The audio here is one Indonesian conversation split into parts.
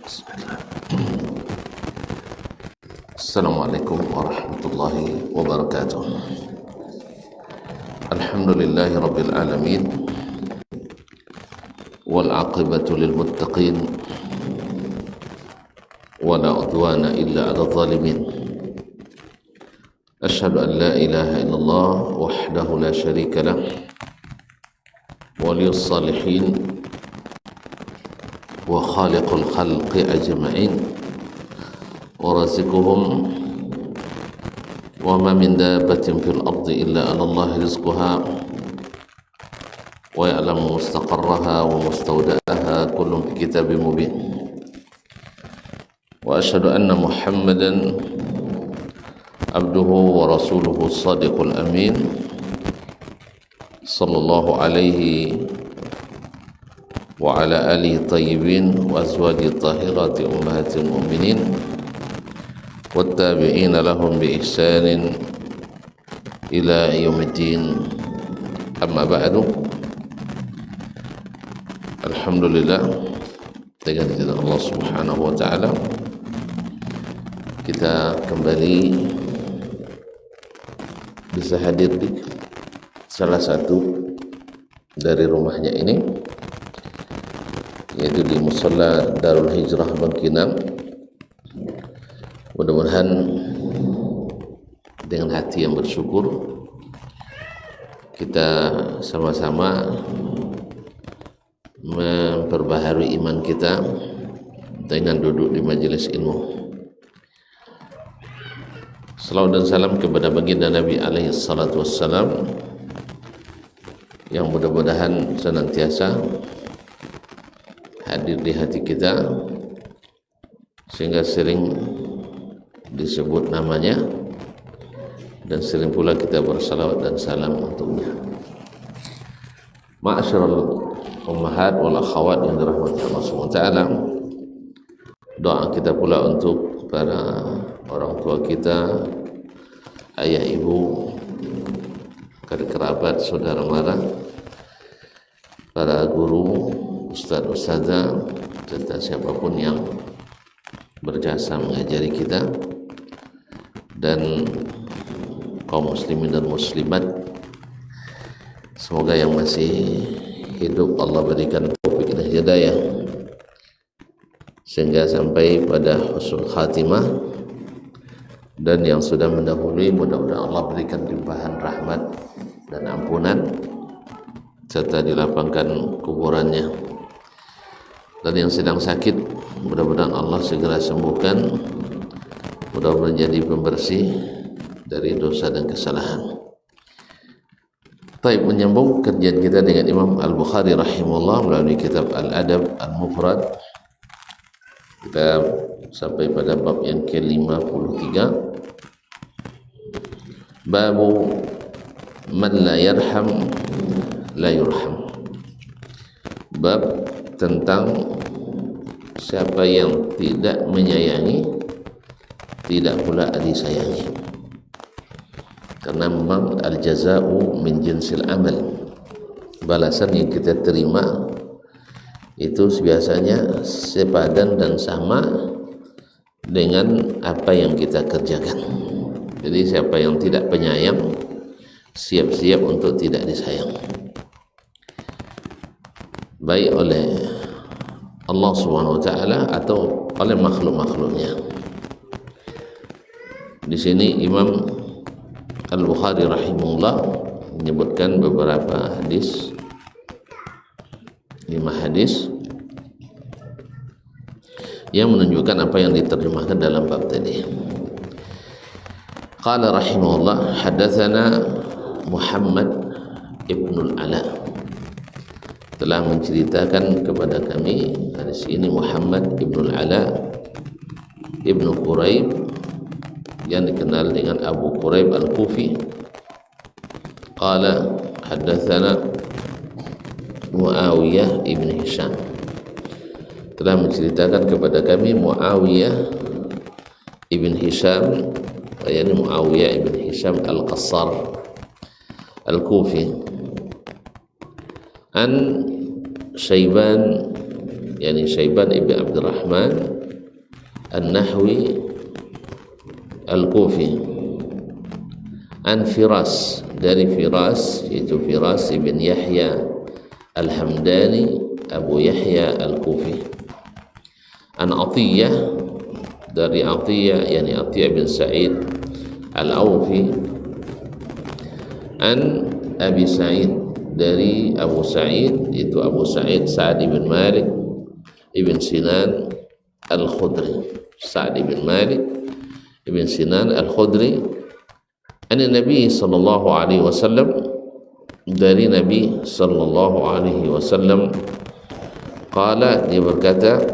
Bismillah. Assalamualaikum warahmatullahi wabarakatuh. Alhamdulillahi rabbil alamin, wal aqibatu lil muttaqin, wala udwana illa 'alal zalimin. Asyhadu an la ilaha illallah wahdahu la syarika lah, waliyus salihin wa khaliqul khalqi ajma'in, wa razikuhum, wa ma min dabbatin fil ardi illa 'ala Allahi rizquha wa ya'lamu mustaqarraha wa mustawda'aha kullun fi kitabim mubin. Wa asyhadu anna Muhammadan abduhu wa rasuluhu as-sadiqul amin, sallallahu alaihi wa ala alihi tayyibin wa azwaji tahirati ummahatil mu'minin wattabi'ina lahum bi ihsanin ila yaumiddin. Amma ba'du. Alhamdulillah, dengan izin Allah Subhanahu wa taala kita kembali bisa hadir di salah satu dari rumahnya ini, yaitu di Musalla Darul Hijrah Bangkinang. Mudah-mudahan dengan hati yang bersyukur kita sama-sama memperbaharui iman kita dengan duduk di majelis ilmu. Salawat dan salam kepada baginda Nabi alaihi salatu wassalam, yang mudah-mudahan senantiasa hadir di hati kita sehingga sering disebut namanya dan sering pula kita bersalawat dan salam untuknya. Ma'asyiral ummahat wal akhawat yang dirahmati Allah SWT, doa kita pula untuk para orang tua kita, ayah ibu, kerabat, saudara mara, para guru, ustadz, ustazah, serta siapapun yang berjasa mengajari kita, dan kaum muslimin dan muslimat. Semoga yang masih hidup Allah berikan taufik dan hidayah sehingga sampai pada husnul khatimah, dan yang sudah mendahului mudah-mudahan Allah berikan limpahan rahmat dan ampunan serta dilapangkan kuburannya. Dan yang sedang sakit mudah-mudahan Allah segera sembuhkan, mudah-mudahan menjadi pembersih dari dosa dan kesalahan. Baik, menyambung kerjaan kita dengan Imam Al-Bukhari rahimahullah melalui kitab Al-Adab Al-Mufrad. Kita sampai pada bab yang ke-53, babu man la yarham la yurham. Bab tentang siapa yang tidak menyayangi tidak pula disayangi, karena memang al-jaza'u min jinsil amal, balasan yang kita terima itu biasanya sepadan dan sama dengan apa yang kita kerjakan. Jadi siapa yang tidak penyayang siap-siap untuk tidak disayang, baik oleh Allah Subhanahu wa taala atau oleh makhluk-makhluknya. Di sini Imam Al-Bukhari rahimahullah menyebutkan beberapa hadis, 5 hadis yang menunjukkan apa yang diterjemahkan dalam bab tadi. Qala rahimahullah, hadatsana Muhammad ibnul Ala, telah menceritakan kepada kami hadis ini Muhammad ibnul Ala ibnu Quraib, yang dikenal dengan Abu Quraib Al-Kufi. Qala hadatsana Muawiyah ibn Hisham, telah menceritakan kepada kami Muawiyah ibn Hisham, yakni Muawiyah ibn Hisham Al-Qassar Al-Kufi, an Syaiban yakni Syaiban ibn Abdurrahman An-Nahwi Al-Kufi, an Firas, dari Firas yaitu Firas ibn Yahya Al-Hamdani Abu Yahya Al-Kufi, an Atiyah, dari Atiyah yakni Atiyah bin Sa'id Al-Awfi, an Abi Sa'id, dari Abu Sa'id itu Abu Sa'id Sa'ad ibn Malik ibn Sinan Al-Khudri, Sa'ad ibn Malik ibn Sinan Al-Khudri, an Nabi sallallahu alaihi wasallam, dari Nabi sallallahu alaihi wasallam, qala, dia berkata,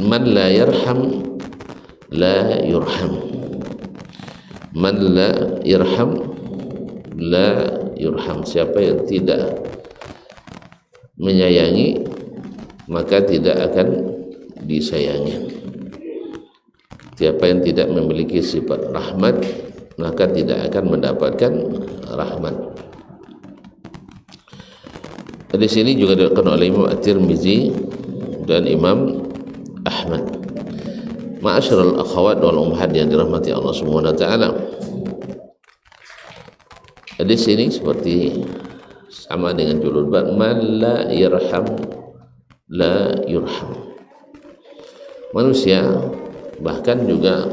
man la yarham la yurham, man la yarham la yurham, siapa yang tidak menyayangi maka tidak akan disayangi, siapa yang tidak memiliki sifat rahmat maka tidak akan mendapatkan rahmat. Di sini juga diriwayatkan oleh Imam At-Tirmizi dan Imam Ahmad. Ma'asyiral akhwat wal ummahat yang dirahmati Allah Subhanahu wa taala. Di sini seperti sama dengan judul bab, man la yarham la yurham. Manusia bahkan juga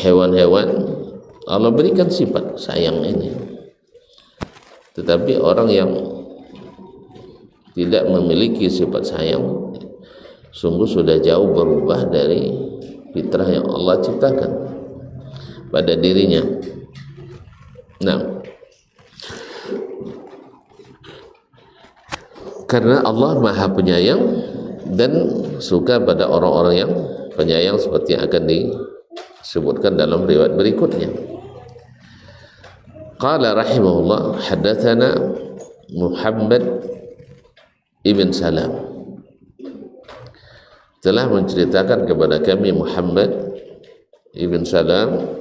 hewan-hewan Allah berikan sifat sayang ini, tetapi orang yang tidak memiliki sifat sayang sungguh sudah jauh berubah dari fitrah yang Allah ciptakan pada dirinya. Nah, karena Allah Maha Penyayang dan suka pada orang-orang yang penyayang seperti yang akan disebutkan dalam riwayat berikutnya. Qala rahimahullah, haddatsana Muhammad ibn Salam, telah menceritakan kepada kami Muhammad ibn Salam,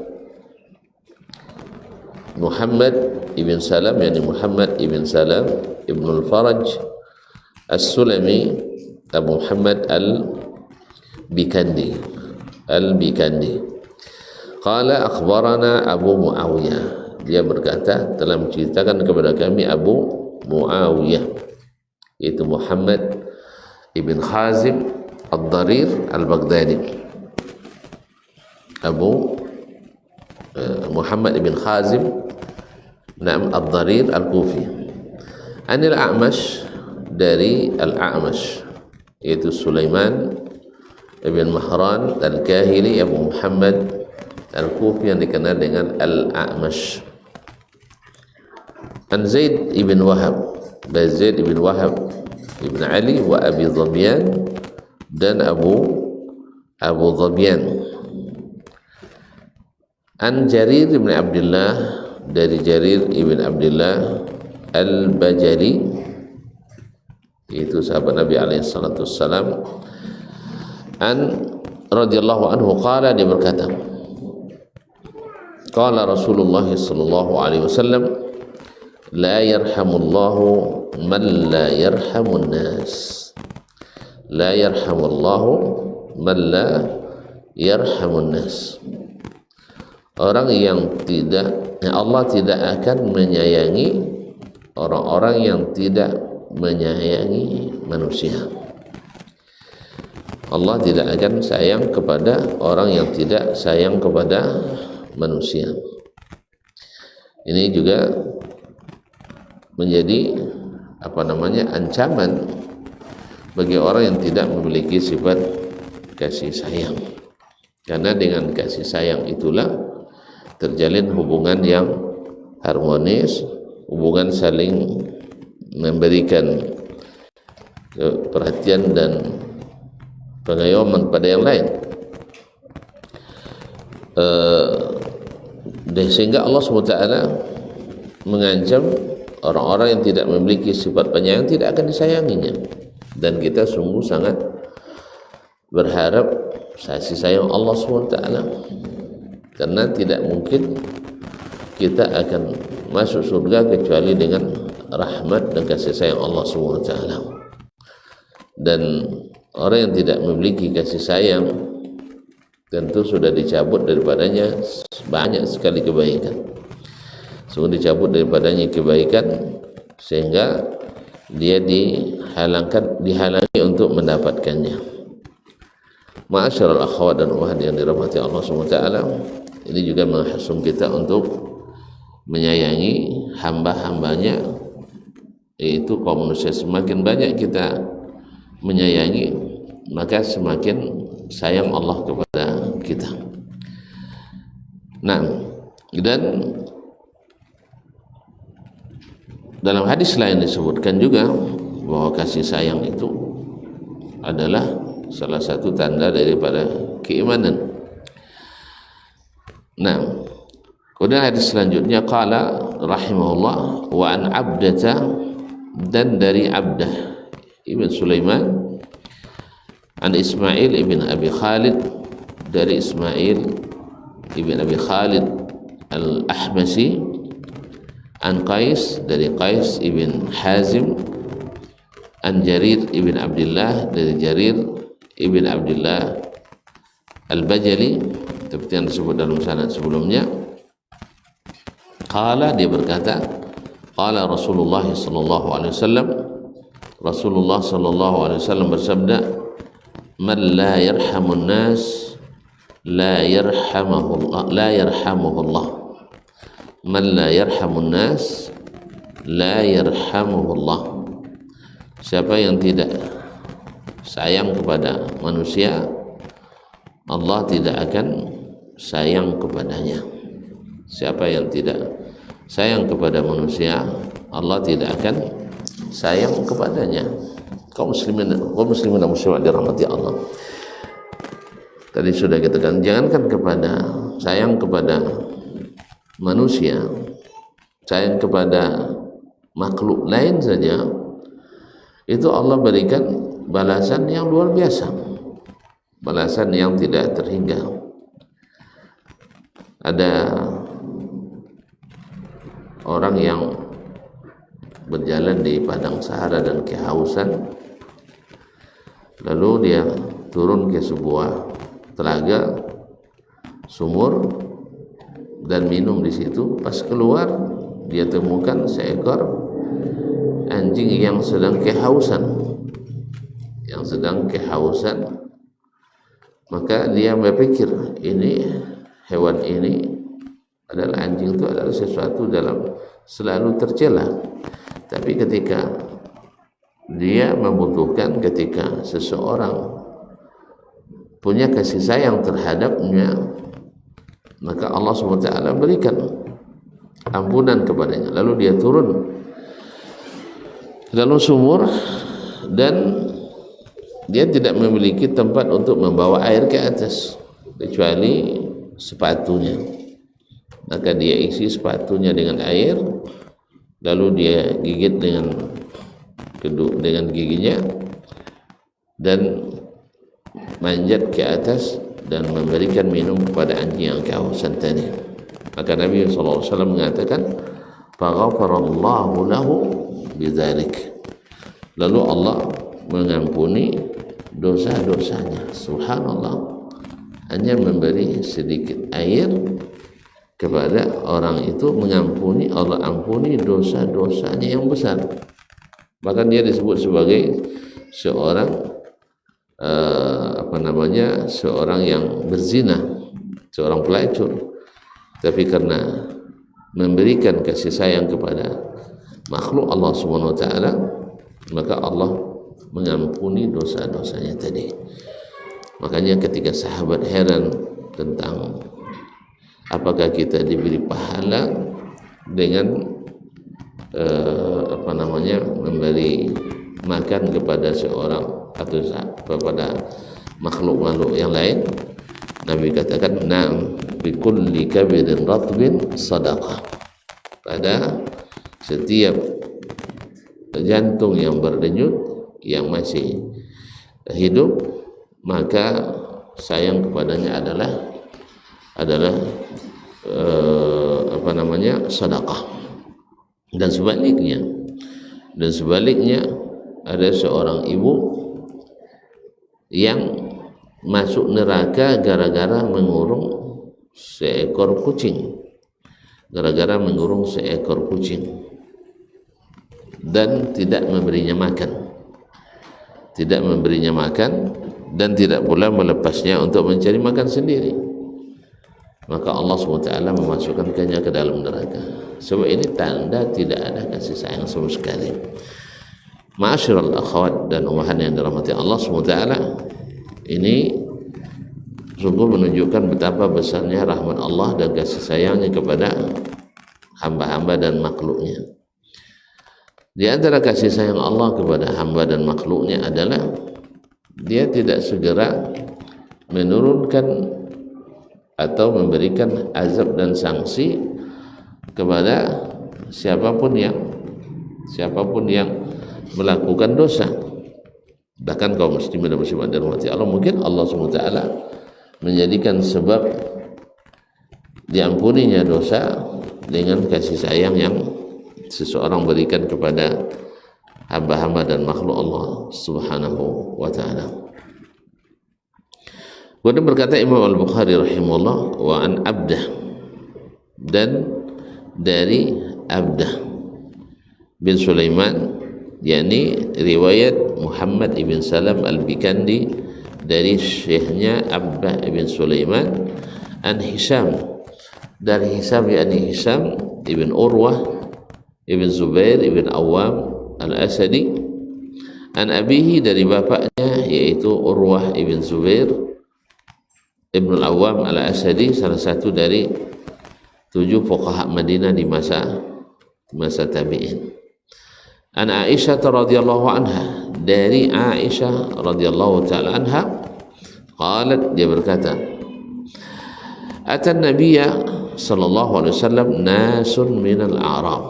Muhammad ibn Salam yakni Muhammad ibn Salam ibn al-Faraj As-Sulami Abu Muhammad Al-Bikandi qala akhbarana Abu Muawiyah, dia berkata telah menceritakan kepada kami Abu Muawiyah, yaitu Muhammad ibn Khazim Ad-Darir Al-Baghdadi, Abu Muhammad ibn Khazim Ad-Darir Al-Kufi, anil A'mash, dari Al-A'mash yaitu Sulaiman ibn Mahran Al-Kahili Abu Muhammad Al-Kufi yang dikenal dengan Al-A'mash, an Zaid ibn Wahab, dari Zaid ibn Wahab ibn Ali wa Abi Dhabyan, dan Abu Dhabyan, an Jarir ibn Abdullah, dari Jarir ibn Abdullah Al-Bajali, itu sahabat Nabi alaihi salatu wassalam, an radhiyallahu anhu qala, dia berkata, qala Rasulullah sallallahu alaihi wasallam, la yarhamullahu man la yarhamun nas, la yarhamullahu man la yarhamun nas, orang yang Allah tidak akan menyayangi orang-orang yang tidak menyayangi manusia. Allah tidak akan sayang kepada orang yang tidak sayang kepada manusia. Ini juga menjadi ancaman bagi orang yang tidak memiliki sifat kasih sayang, karena dengan kasih sayang itulah terjalin hubungan yang harmonis, hubungan saling memberikan perhatian dan pengayoman pada yang lain. Sehingga Allah SWT mengancam orang-orang yang tidak memiliki sifat penyayang tidak akan disayanginya. Dan kita sungguh sangat berharap kasih sayang Allah SWT, karena tidak mungkin kita akan masuk surga kecuali dengan rahmat dan kasih sayang Allah SWT. Dan orang yang tidak memiliki kasih sayang tentu sudah dicabut daripadanya banyak sekali kebaikan. Sungguh dicabut daripadanya kebaikan sehingga dia dihalangi untuk mendapatkannya. Ma'asyiral akhwat dan ukhwat yang dirahmati Allah SWT, ini juga menghasung kita untuk menyayangi hamba-hambanya, yaitu kaum manusia. Semakin banyak kita menyayangi, maka semakin sayang Allah kepada kita. Nah, dan dalam hadis lain disebutkan juga bahwa kasih sayang itu adalah salah satu tanda daripada keimanan. Nah, kemudian hadis selanjutnya qala rahimahullah wa an Abdata, dan dari Abdah ibn Sulaiman, an Ismail ibn Abi Khalid, dari Ismail ibn Abi Khalid al-Ahmasi, an Qais, dari Qais ibn Hazim, an Jarir ibn Abdullah, dari Jarir ibn Abdullah al-Bajali, seperti yang disebut dalam sanad sebelumnya. Qala, dia berkata, qala Rasulullah sallallahu alaihi wasallam, Rasulullah sallallahu alaihi wasallam bersabda, man la yarhamun nas la yarhamuhullah, la yarhamuhullah. Man la yarhamun nas la yarhamuhullah. Siapa yang tidak sayang kepada manusia, Allah tidak akan sayang kepadanya. Siapa yang tidak sayang kepada manusia, Allah tidak akan sayang kepadanya. Kaum muslimin dan muslimat dirahmati Allah. Tadi sudah kita katakan, jangankan kepada sayang kepada manusia, sayang kepada makhluk lain saja, itu Allah berikan balasan yang luar biasa, balasan yang tidak terhingga. Ada orang yang berjalan di padang Sahara dan kehausan, lalu dia turun ke sebuah telaga sumur dan minum di situ. Pas keluar, dia temukan seekor anjing yang sedang kehausan, maka dia berpikir, ini hewan ini adalah, anjing itu adalah sesuatu dalam selalu tercela. Tapi ketika dia membutuhkan, ketika seseorang punya kasih sayang terhadapnya, maka Allah SWT berikan ampunan kepadanya. Lalu dia turun ke dalam sumur dan dia tidak memiliki tempat untuk membawa air ke atas kecuali sepatunya. Maka dia isi sepatunya dengan air, lalu dia gigit dengan giginya dan manjat ke atas dan memberikan minum kepada anjing yang kehausan tadi. Maka Nabi SAW mengatakan, faghfarallahu lahu bidzalik, lalu Allah mengampuni dosa-dosanya. Subhanallah, hanya memberi sedikit air kepada orang itu mengampuni, Allah ampuni dosa-dosanya yang besar. Bahkan dia disebut sebagai seorang seorang yang berzina, seorang pelacur, tapi karena memberikan kasih sayang kepada makhluk Allah Subhanahu wa taala, maka Allah mengampuni dosa-dosanya tadi. Makanya ketika sahabat heran tentang apakah kita diberi pahala dengan memberi makan kepada seorang atau kepada makhluk-makhluk yang lain, Nabi katakan, na'am bi kulli kabirin ratbin sadaqah. Pada setiap jantung yang berdenyut, yang masih hidup, maka sayang kepadanya adalah sedekah. Dan sebaliknya, Dan sebaliknya ada seorang ibu yang masuk neraka gara-gara mengurung seekor kucing, dan tidak memberinya makan dan tidak pula melepasnya untuk mencari makan sendiri. Maka Allah SWT memasukkannya ke dalam neraka. Sebab ini tanda tidak ada kasih sayang sama sekali. Ma'asyiral akhwat dan ummahat yang dirahmati Allah SWT, ini sungguh menunjukkan betapa besarnya rahmat Allah dan kasih sayangnya kepada hamba-hamba dan makhluknya. Di antara kasih sayang Allah kepada hamba dan makhluknya adalah dia tidak segera menurunkan atau memberikan azab dan sanksi kepada siapapun yang melakukan dosa. Bahkan kaum muslimin dan muslimat dirahmati Allah, mungkin Allah SWT menjadikan sebab diampuninya dosa dengan kasih sayang yang seseorang berikan kepada hamba-hamba dan makhluk Allah Subhanahu wa ta'ala. Kemudian berkata Imam Al-Bukhari rahimahullah, wa an Abdah, dan dari Abdah bin Sulaiman, yakni riwayat Muhammad ibn Salam Al-Bikandi dari syekhnya Abdah ibn Sulaiman, an Hisham, dari Hisham yakni Hisham ibn Urwah ibn Zubair ibn Awam Al-Asadi, an abihi, dari bapaknya yaitu Urwah ibn Zubair ibn Al-Awam Al-Asadi, salah satu dari 7 fuqaha Madinah di masa tabi'in. An Aisyah radhiyallahu anha, dari Aisyah radhiyallahu ta'ala anha, qalat, dia berkata, atan nabiyya sallallahu alaihi wasallam nasun minal a'rab,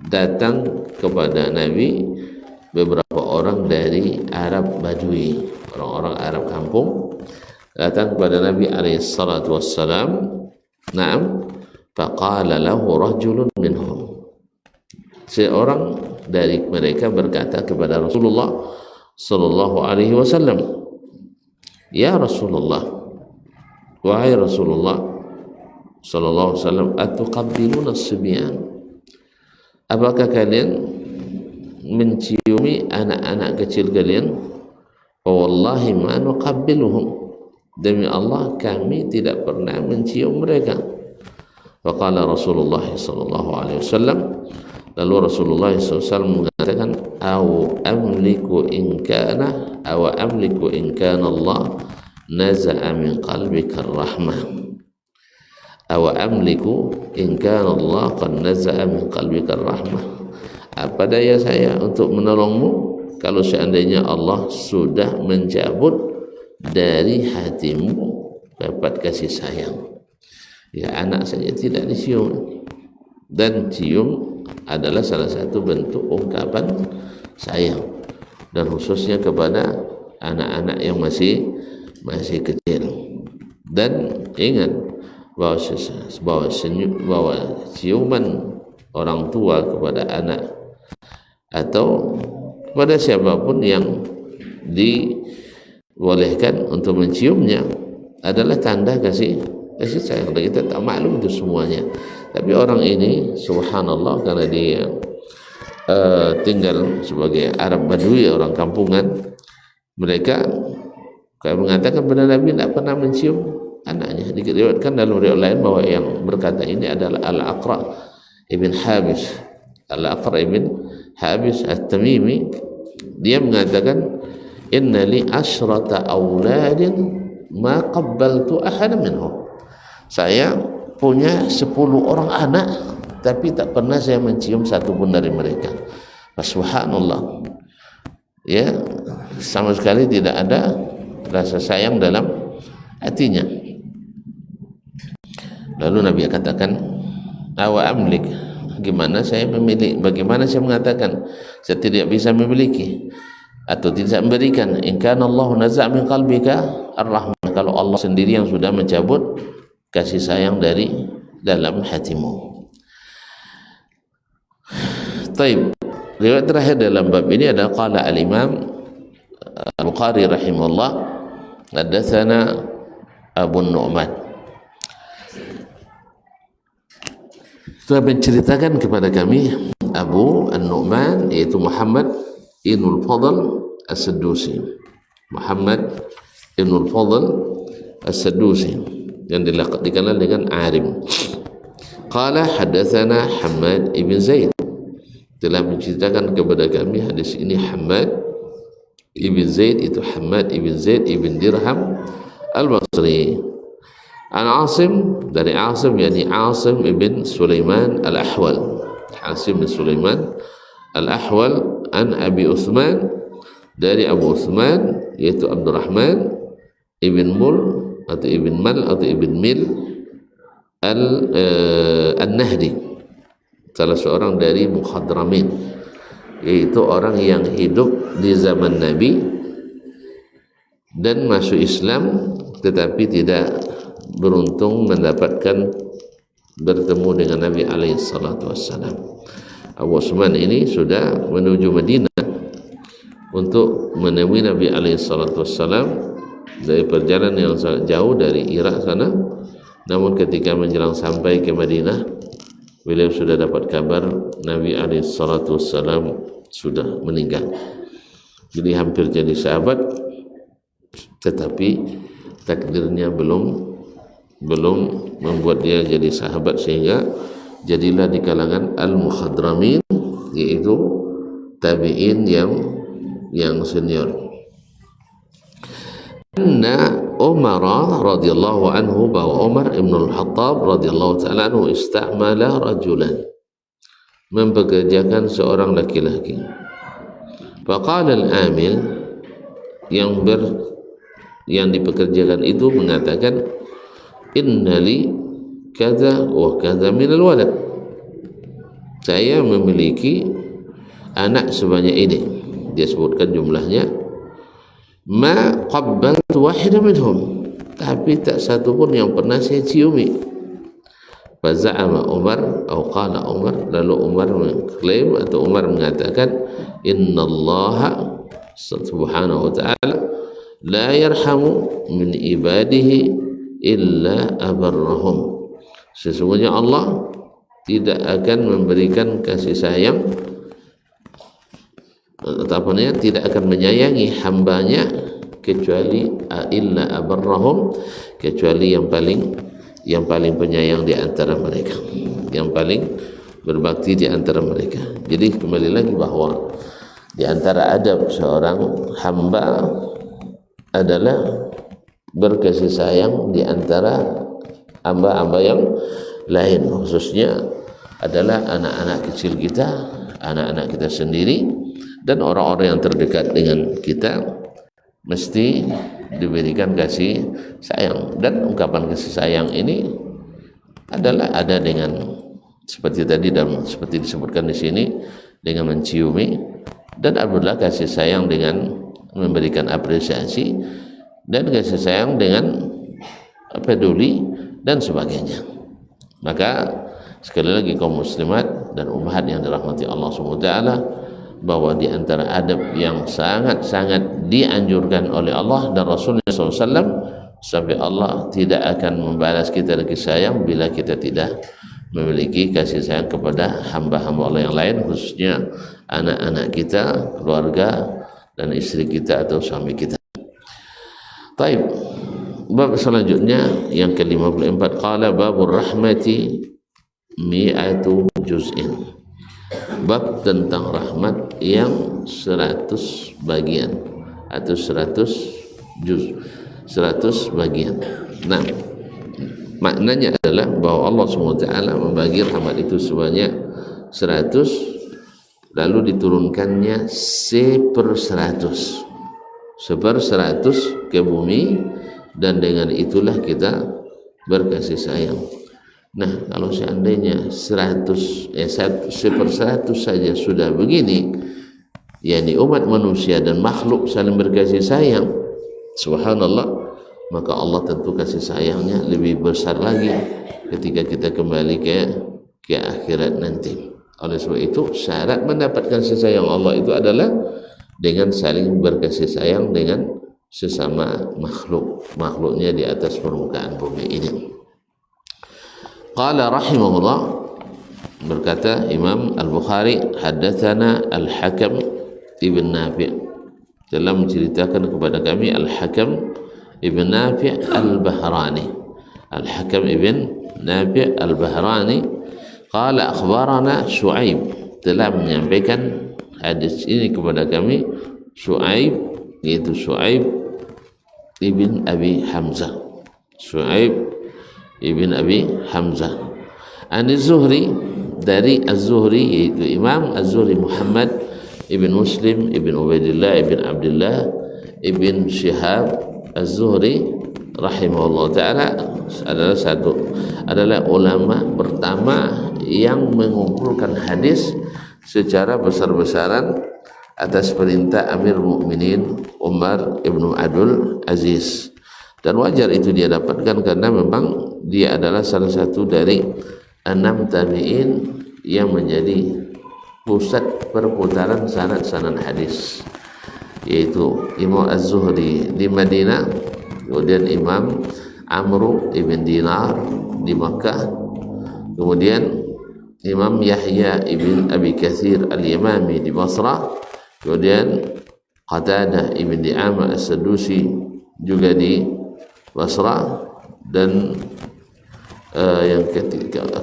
datang kepada Nabi beberapa orang dari Arab Badui, orang-orang Arab kampung, datang kepada Nabi alaihi salatu wassalam. Naam, faqala lahu rajulun minhum, seorang dari mereka berkata kepada Rasulullah sallallahu alaihi wasallam, ya Rasulullah, wahai Rasulullah sallallahu alaihi wasallam, atuqabbiluna as-sibyan, apakah kalian menciumi anak-anak kecil kalian? Fa wallahi ma nuqabbiluhum, demi Allah kami tidak pernah mencium mereka. Faqala Rasulullah sallallahu alaihi wasallam, lalu Rasulullah SAW mengatakan, aw amliku in kana Allah naza'a min qalbika rahmah, aw amliku in kana Allah qad naza'a min qalbika rahmah, apa daya saya untuk menolongmu kalau seandainya Allah sudah mencabut dari hatimu dapat kasih sayang. Ya, anak saja tidak dicium, dan cium adalah salah satu bentuk ungkapan sayang, dan khususnya kepada anak-anak yang masih kecil. Dan ingat bahwa ciuman orang tua kepada anak atau kepada siapapun yang dibolehkan untuk menciumnya adalah tanda kasih sayang. Dan kita tak maklum itu semuanya, tapi orang ini subhanallah, karena dia tinggal sebagai Arab Badui, orang kampungan, mereka mengatakan kepada Nabi tidak pernah mencium anaknya. Diriwayatkan dalam riwayat lain bahwa yang berkata ini adalah Al-Aqra ibn Habis At-Tamimi. Dia mengatakan, inna li asyrata awladin ma qabbaltu ahadan minhum, saya punya 10 orang anak tapi tak pernah saya mencium satu pun dari mereka. Subhanallah, ya, sama sekali tidak ada rasa sayang dalam hatinya. Lalu Nabi katakan, awa amlik, bagaimana saya mengatakan saya tidak bisa memiliki atau tidak memberikan, in kana Allah naza' min qalbika ar-rahmah, kalau Allah sendiri yang sudah mencabut kasih sayang dari dalam hatimu. Taib. riwayat terakhir dalam bab ini adalah qala al-Imam Al-Bukhari rahimahullah haddatsana Abu Nu'man, telah menceritakan kepada kami Abu An-Nu'man, yaitu Muhammad ibnul Fadl As-Saddusi, Muhammad ibnul Fadl As-Saddusi yang dikenal dengan Arim. Qala haddatsana Hammad ibn Zaid, telah menceritakan kepada kami hadis ini Hammad ibn Zaid, itu Hammad ibn Zaid ibn Dirham Al-Basri. An Asim, dari Asim, yakni Asim ibn Sulaiman Al-Ahwal, Asim bin Sulaiman Al-Ahwal. An Abi Uthman, dari Abu Uthman, yaitu Abdurrahman ibn Mul atau ibn Mal atau ibn Mil Al-Nahdi, salah seorang dari Mukhadramin, yaitu orang yang hidup di zaman Nabi dan masuk Islam tetapi tidak beruntung mendapatkan bertemu dengan Nabi alaihi salatu wassalam. Abu Uthman ini sudah menuju Madinah untuk menemui Nabi alaihi salatu wassalam dari perjalanan yang sangat jauh dari Irak sana. Namun ketika menjelang sampai ke Madinah, beliau sudah dapat kabar Nabi alaihi salatu wassalam sudah meninggal. Jadi hampir jadi sahabat, tetapi takdirnya belum membuat dia jadi sahabat, sehingga jadilah di kalangan al-mukhadramin, yaitu tabi'in yang senior. Anna Umar radhiyallahu anhu, bahwa Umar ibn al-Khattab radhiyallahu ta'ala anhu istamala rajulan, mempekerjakan seorang laki-laki. Faqala al-amil, yang dipekerjakan itu mengatakan, innali kaza wa kaza minal walad, saya memiliki anak sebanyak ini. Dia sebutkan jumlahnya, ma qabbaltu wahidan minhum, tapi tak satu pun yang pernah saya ciumi. Faza'ama Umar, atau qala Umar, lalu Umar mengklaim atau Umar mengatakan, innallaha subhanahu wa ta'ala la yarhamu min ibadihi illa abarrahum, sesungguhnya Allah tidak akan memberikan kasih sayang, tidak akan menyayangi hambanya kecuali illa abarrahum, kecuali yang paling penyayang di antara mereka, yang paling berbakti di antara mereka. Jadi kembali lagi bahwa di antara adab seorang hamba adalah berkasih sayang di antara hamba-hamba yang lain, khususnya adalah anak-anak kecil kita, anak-anak kita sendiri, dan orang-orang yang terdekat dengan kita mesti diberikan kasih sayang. Dan ungkapan kasih sayang ini adalah ada dengan seperti tadi dan seperti disebutkan di sini, dengan menciumi, dan adalah kasih sayang dengan memberikan apresiasi, dan kasih sayang dengan peduli dan sebagainya. Maka sekali lagi kaum muslimat dan ummahat yang dirahmati Allah SWT, bahwa di antara adab yang sangat-sangat dianjurkan oleh Allah dan Rasulnya SAW, sampai Allah tidak akan membalas kita dengan kasih sayang bila kita tidak memiliki kasih sayang kepada hamba-hamba Allah yang lain, khususnya anak-anak kita, keluarga, dan istri kita atau suami kita. Baik, bab selanjutnya yang ke-54, qala babur rahmati mi'atu juz'in, bab tentang rahmat yang 100 bagian atau 100 juz, 100 bagian. Nah, maknanya adalah bahwa Allah SWT membagi rahmat itu sebanyak 100, lalu diturunkannya 1/100 ke bumi, dan dengan itulah kita berkasih sayang. Nah, kalau seandainya 1/100 saja sudah begini, yakni umat manusia dan makhluk saling berkasih sayang, subhanallah, maka Allah tentu kasih sayangnya lebih besar lagi ketika kita kembali ke akhirat nanti. Oleh sebab itu syarat mendapatkan kasih sayang Allah itu adalah dengan saling berkasih sayang dengan sesama makhluknya di atas permukaan bumi ini. Qala rahimahullah, berkata Imam Al-Bukhari, haddatsana Al-Hakam ibn Nafi', telah menceritakan kepada kami Al-Hakam ibn Nafi' Al-Bahrani. Al-Hakam ibn Nafi' Al-Bahrani qala akhbarana Syuaib, telah menyampaikan hadis ini kepada kami Syuaib, yaitu Syuaib ibn Abi Hamzah. Syuaib ibn Abi Hamzah an Az-Zuhri, dari Az-Zuhri, yaitu Imam Az-Zuhri Muhammad ibn Muslim ibn Ubaidillah ibn Abdullah ibn Shihab Az-Zuhri rahimahullah ta'ala adalah ulama pertama yang mengumpulkan hadis secara besar-besaran atas perintah Amir Mukminin Umar ibn Abdul Aziz. Dan wajar itu dia dapatkan karena memang dia adalah salah satu dari 6 tabi'in yang menjadi pusat perputaran sanad-sanad hadis, yaitu Imam Az-Zuhri di Madinah, kemudian Imam Amr ibn Dinar di Makkah, kemudian Imam Yahya ibn Abi Kathir Al-Yamami di Basrah, kemudian Qatadah ibn Di'amah As-Sadusi juga di Basrah, dan yang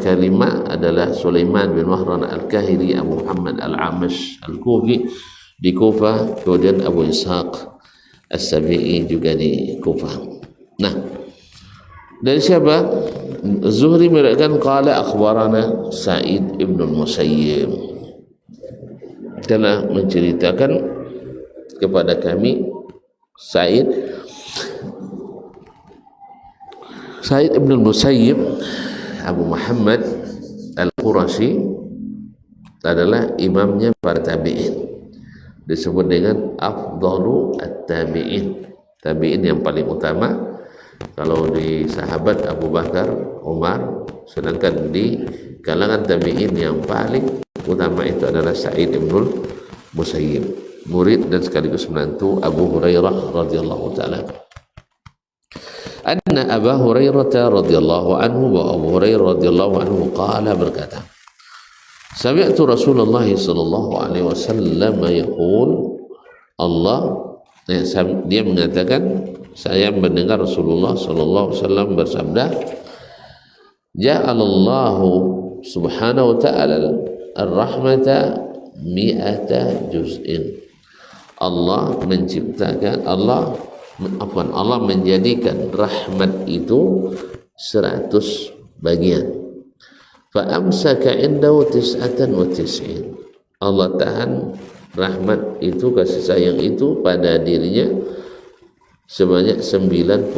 kelima adalah Sulaiman bin Mahran Al-Kahili Abu Muhammad Al-Amash Al-Kufi di Kufah, kemudian Abu Ishaq As-Sabi'i juga di Kufah. Nah, dari siapa? Zuhri meriwayatkan qala akhbarana Sa'id ibn al-Musayyib, telah menceritakan kepada kami Sa'id ibn al-Musayyib Abu Muhammad Al-Qurashi, adalah imamnya para tabi'in, disebut dengan afdalu at-tabi'in, tabi'in yang paling utama. Kalau di sahabat Abu Bakar, Umar, sedangkan di kalangan tabi'in yang paling utama itu adalah Sa'id ibn al-Musayyib, murid dan sekaligus menantu Abu Hurairah radhiyallahu ta'ala. Anna Abu Hurairah radhiyallahu anhu, wa Abu Hurairah radhiyallahu anhu qala, berkata, sami'tu Rasulullah sallallahu alaihi wasallam yaqul, dia mengatakan, saya mendengar Rasulullah sallallahu alaihi wasallam bersabda, ja'alallahu subhanahu wa ta'ala ar-rahmata mi'ata juz'in. Allah menciptakan, Allah menjadikan rahmat itu 100 bagian. Fa amsaka indahu 99. Allah tahan rahmat itu, kasih sayang itu pada dirinya sebanyak 99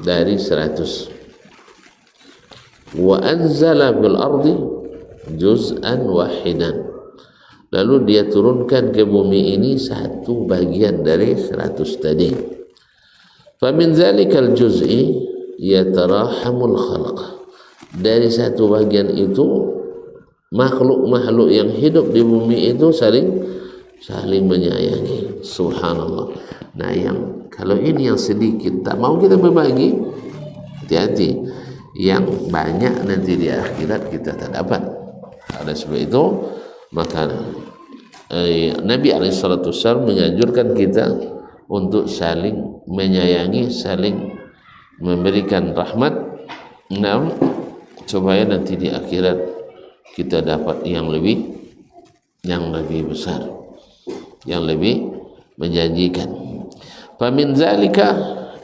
dari 100. Wa anzala bil ardi juz'an wahidan, lalu dia turunkan ke bumi ini 1 bagian dari 100 tadi. Fa min zalikal juz'i yatarahamul khalq, dari 1 bagian itu makhluk-makhluk yang hidup di bumi itu saling menyayangi. Subhanallah. Nah, yang kalau ini yang sedikit tak mau kita berbagi, hati-hati, yang banyak nanti di akhirat kita tak dapat. Oleh sebab itu maka Nabi SAW menganjurkan kita untuk saling menyayangi, saling memberikan rahmat, supaya nanti di akhirat kita dapat yang lebih besar, yang lebih menjanjikan. Famin zalika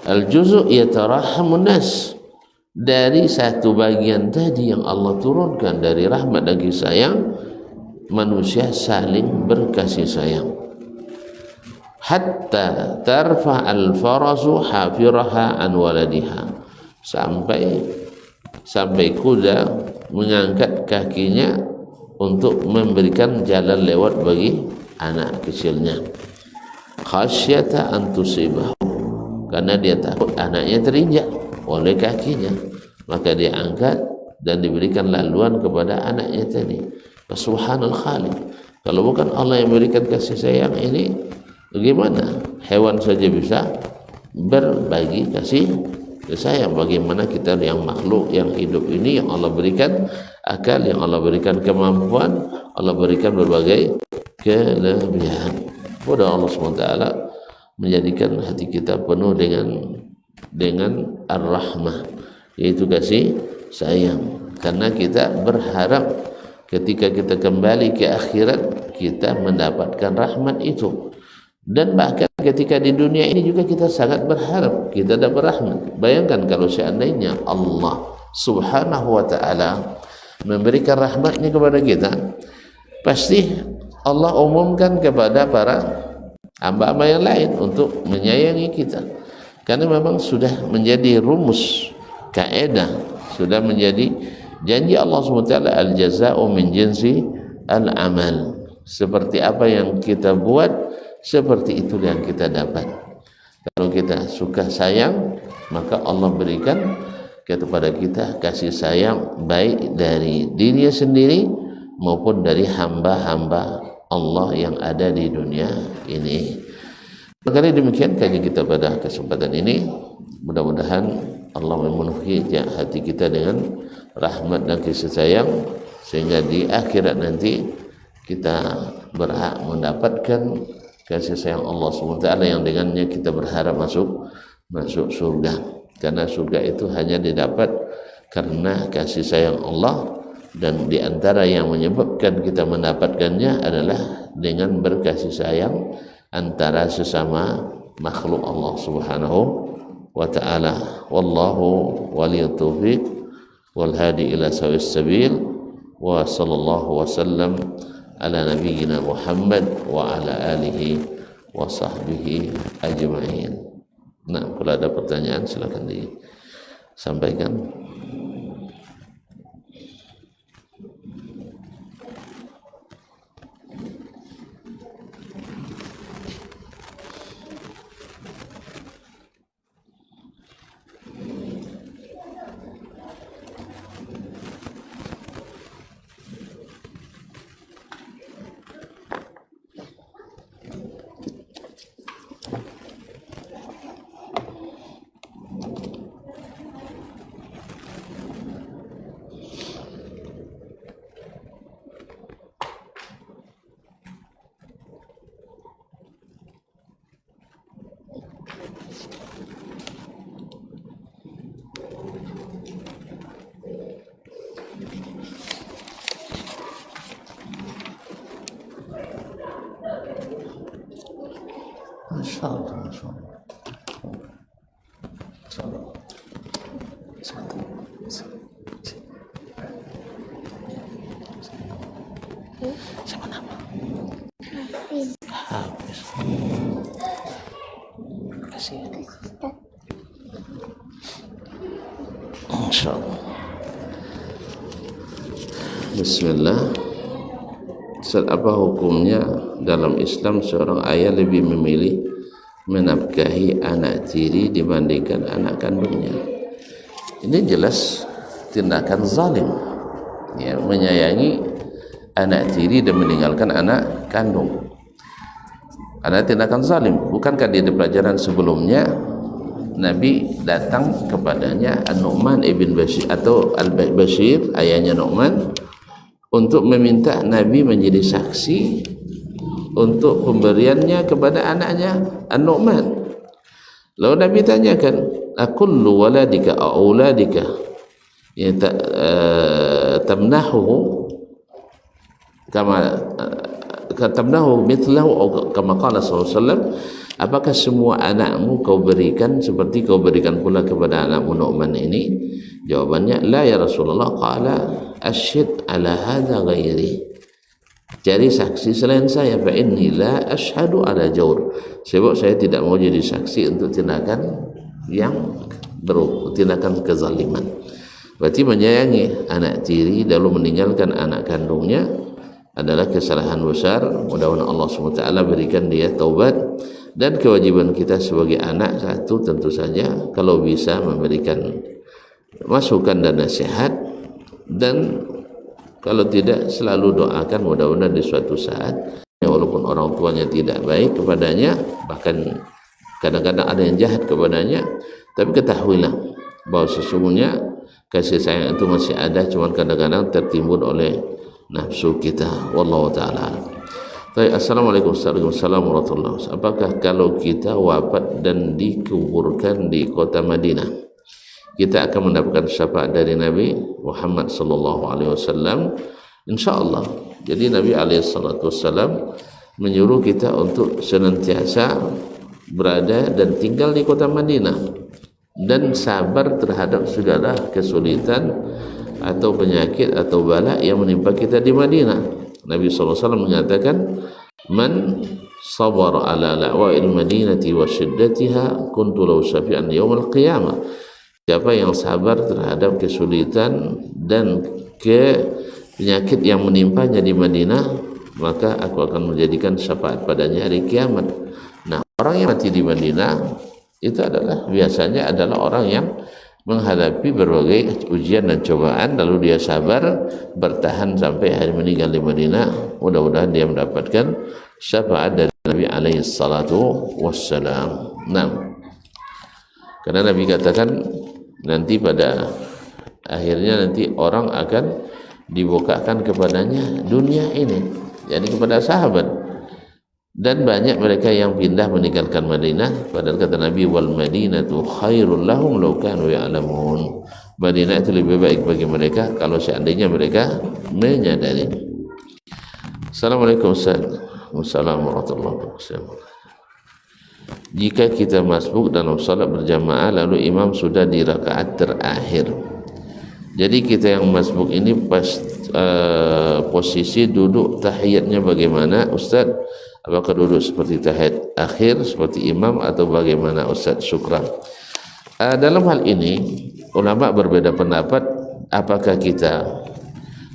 al-juzu' yatarahamun nas, dari 1 bagian tadi yang Allah turunkan dari rahmat dan kasih sayang, manusia saling berkasih sayang. Hatta tarfa al-farasu hafiraha an waladiha, sampai kuda mengangkat kakinya untuk memberikan jalan lewat bagi anak kecilnya. Khasyata an tusibahu, karena dia takut anaknya terinjak oleh kakinya, maka dia angkat dan diberikan laluan kepada anaknya tadi. Subhanal Khaliq. Kalau bukan Allah yang memberikan kasih sayang ini, bagaimana hewan saja bisa berbagi kasih sayang? Bagaimana kita yang makhluk yang hidup ini, yang Allah berikan akal, yang Allah berikan kemampuan, Allah berikan berbagai kelebihan. Mudah Allah SWT menjadikan hati kita penuh dengan ar-rahmah, yaitu kasih sayang. Karena kita berharap ketika kita kembali ke akhirat kita mendapatkan rahmat itu. Dan bahkan ketika di dunia ini juga kita sangat berharap kita dapat rahmat. Bayangkan kalau seandainya Allah Subhanahu wa ta'ala memberikan rahmatnya kepada kita, pasti Allah umumkan kepada para hamba-hamba yang lain untuk menyayangi kita. Karena memang sudah menjadi rumus, kaidah, sudah menjadi janji Allah SWT, al-jaza'u min jinsi al-amal. Seperti apa yang kita buat, seperti itu yang kita dapat. Kalau kita suka sayang, maka Allah berikan kepada kita kasih sayang baik dari dirinya sendiri maupun dari hamba-hamba Allah yang ada di dunia ini. Maka demikian kajian kita pada kesempatan ini. Mudah-mudahan Allah memenuhi hati kita dengan rahmat dan kasih sayang, sehingga di akhirat nanti kita berhak mendapatkan kasih sayang Allah SWT yang dengannya kita berharap masuk surga. Karena surga itu hanya didapat karena kasih sayang Allah, dan di antara yang menyebabkan kita mendapatkannya adalah dengan berkasih sayang antara sesama makhluk Allah Subhanahu wa ta'ala. Wallahu waliyut taufiq wal hadi ila sawis sabil, wa sallallahu wasallam ala nabiyyina Muhammad wa ala alihi wa sahbihi ajma'in. Nah, kalau ada pertanyaan silakan disampaikan. Masyaallah, masyaallah. Siapa nama? Hafiz. Terima kasih. Insyaallah. Bismillah. Ustaz, apa hukumnya dalam Islam seorang ayah lebih memilih menafkahi anak tiri dibandingkan anak kandungnya? Ini jelas tindakan zalim, ya, menyayangi anak tiri dan meninggalkan anak kandung. Ada tindakan zalim. Bukankah di pelajaran sebelumnya Nabi datang kepadanya An-Nu'man ibn Bashir atau Al-Bashir, ayahnya Nu'man, untuk meminta Nabi menjadi saksi untuk pemberiannya kepada anaknya An-Nu'man. Lalu Nabi tanyakan, akullu waladika auladika tamnahu kama tamnahu mithlahu kama qala sallallahu alaihi wasallam, apakah semua anakmu kau berikan seperti kau berikan pula kepada anakmu Nu'man ini? Jawabannya, la ya Rasulullah. Qala asyhad ala hadha ghairi, cari saksi selain saya, fa inni la ashhadu ala jawr, sebab saya tidak mau jadi saksi untuk tindakan yang tindakan kezaliman. Berarti menyayangi anak tiri lalu meninggalkan anak kandungnya adalah kesalahan besar. Mudah-mudahan Allah SWT berikan dia taubat. Dan kewajiban kita sebagai anak, satu, tentu saja kalau bisa memberikan masukan dan nasihat Dan kalau tidak, selalu doakan mudah-mudahan di suatu saat, walaupun orang tuanya tidak baik kepadanya, bahkan kadang-kadang ada yang jahat kepadanya, tapi ketahuilah bahwa sesungguhnya kasih sayang itu masih ada, cuman kadang-kadang tertimbun oleh nafsu kita. Wallahu ta'ala. Baik, Assalamualaikum warahmatullahi wabarakatuh. Apakah kalau kita wafat dan dikuburkan di kota Madinah, kita akan mendapatkan syafaat dari Nabi Muhammad sallallahu alaihi wasallam? Insyaallah. Jadi Nabi alaihi salatu wasallam menyuruh kita untuk senantiasa berada dan tinggal di kota Madinah dan sabar terhadap segala kesulitan atau penyakit atau bala yang menimpa kita di Madinah. Nabi sallallahu alaihi wasallam mengatakan, "Man sabara ala la'wa'il madinati wa syiddatiha kuntu lahu syafi'an yaumil qiyamah." Siapa yang sabar terhadap kesulitan dan penyakit yang menimpanya di Madinah, maka aku akan menjadikan syafaat padanya hari kiamat. Nah, orang yang mati di Madinah itu biasanya adalah orang yang menghadapi berbagai ujian dan cobaan, lalu dia sabar bertahan sampai hari meninggal di Madinah. Mudah-mudahan dia mendapatkan syafaat dari Nabi alaihi salatu wassalam. Nah, karena Nabi katakan nanti pada akhirnya nanti orang akan dibukakan kepadanya dunia ini, yakni kepada sahabat, dan banyak mereka yang pindah meninggalkan Madinah, padahal kata Nabi, wal madinatu khairul lahum law kanu ya'lamun. Madinah itu lebih baik bagi mereka kalau seandainya mereka menyadari. Assalamualaikum warahmatullahi wabarakatuh. Jika kita masbuk dalam salat berjamaah lalu imam sudah di rakaat terakhir, jadi kita yang masbuk ini posisi duduk tahiyatnya bagaimana Ustaz? Apakah duduk seperti tahiyat akhir seperti imam atau bagaimana Ustaz? Syukran. Dalam hal ini ulama berbeda pendapat, apakah kita